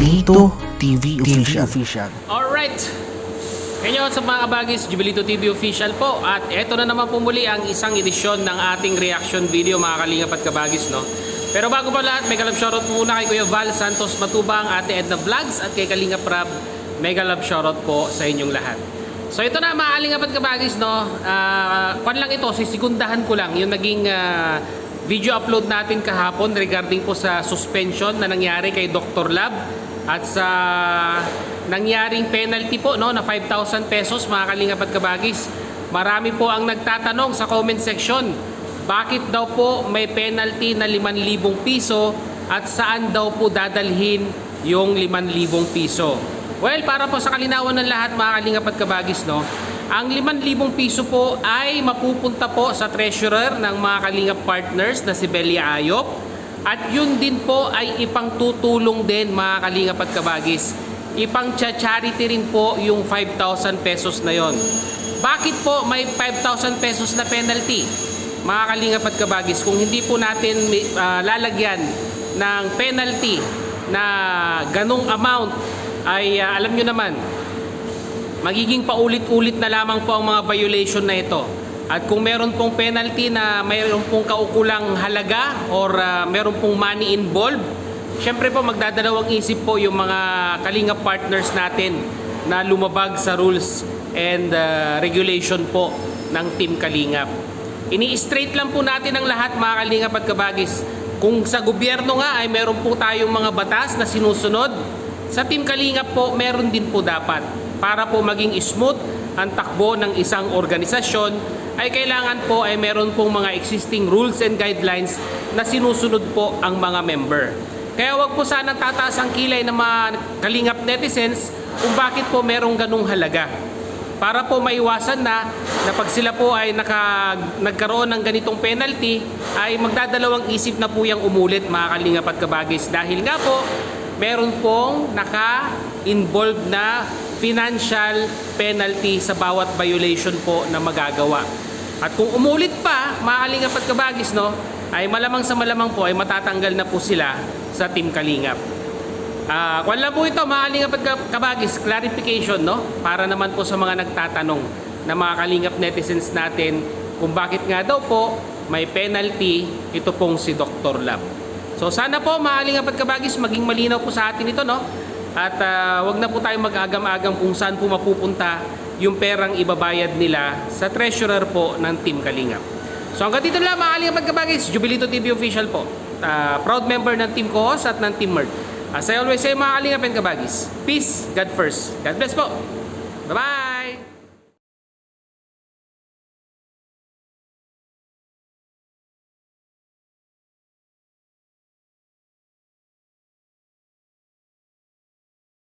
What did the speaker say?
Jubilito TV Official. Alright! Ngayon sa mga kabagis, Jubilito TV Official po. At eto na naman po muli ang isang edisyon ng ating reaction video mga kalingap at kabagis, no? Pero bago pa lahat, mega love shoutout muna kay Kuya Val Santos Matubang, Ate Edna Vlogs at kay Kalingap Rab. Mega love shoutout po sa inyong lahat. So ito na mga kalingap at kabagis, no? Kwan lang ito, sisekundahan ko lang yung naging video upload natin kahapon regarding po sa suspension na nangyari kay Dr. Lab at sa nangyaring penalty po, no, na 5,000 pesos mga kalingap at kabagis. Marami po ang nagtatanong sa comment section, bakit daw po may penalty na 5,000 piso at saan daw po dadalhin yung 5,000 piso? Well, para po sa kalinawan ng lahat mga kalingap at kabagis, no, ang 5,000 piso po ay mapupunta po sa treasurer ng mga kalingap partners na si Belia Ayop. At yun din po ay ipangtutulong din mga kalingap at kabagis. Ipang-charity rin po yung 5,000 pesos na yon. Bakit po may 5,000 pesos na penalty? Mga kalingap at kabagis, kung hindi po natin lalagyan ng penalty na ganong amount, ay alam nyo naman, magiging paulit-ulit na lamang po ang mga violation na ito. At kung meron pong penalty na meron pong kaukulang halaga or meron pong money involved, syempre po magdadalawang isip po yung mga kalingap partners natin na lumabag sa rules and regulation po ng Team Kalingap. Ini-straight lang po natin ang lahat mga kalingap at kabagis. Kung sa gobyerno nga ay meron po tayong mga batas na sinusunod, sa Team Kalingap po meron din po dapat. Para po maging smooth ang takbo ng isang organisasyon, ay kailangan po ay meron pong mga existing rules and guidelines na sinusunod po ang mga member. Kaya wag po sanang tataas ang kilay ng mga kalingap netizens kung bakit po merong ganung halaga. Para po maiwasan na pag sila po ay nagkaroon ng ganitong penalty, ay magdadalawang isip na po yung umulit mga kalingap at kabagis. Dahil nga po, meron pong naka-involved na financial penalty sa bawat violation po na magagawa. At kung umulit pa, mga kalingap at kabagis, no, ay malamang sa malamang po ay matatanggal na po sila sa Team Kalingap. Kung lang po ito, mga kalingap at kabagis, clarification, no, para naman po sa mga nagtatanong na mga kalingap netizens natin kung bakit nga daw po may penalty ito pong si Dr. Lab. So sana po mga kalingap at kabagis maging malinaw po sa atin ito, no? At wag na po tayong mag-agam-agam kung saan po mapupunta yung perang ibabayad nila sa treasurer po ng Team Kalingap. So hanggang dito lang mga kalingap at kabagis, Jubilito TV Official po. Proud member ng Team Cohos at ng Team Mert. As I always say mga kalingap and kabagis, peace, God first. God bless po. Bye-bye!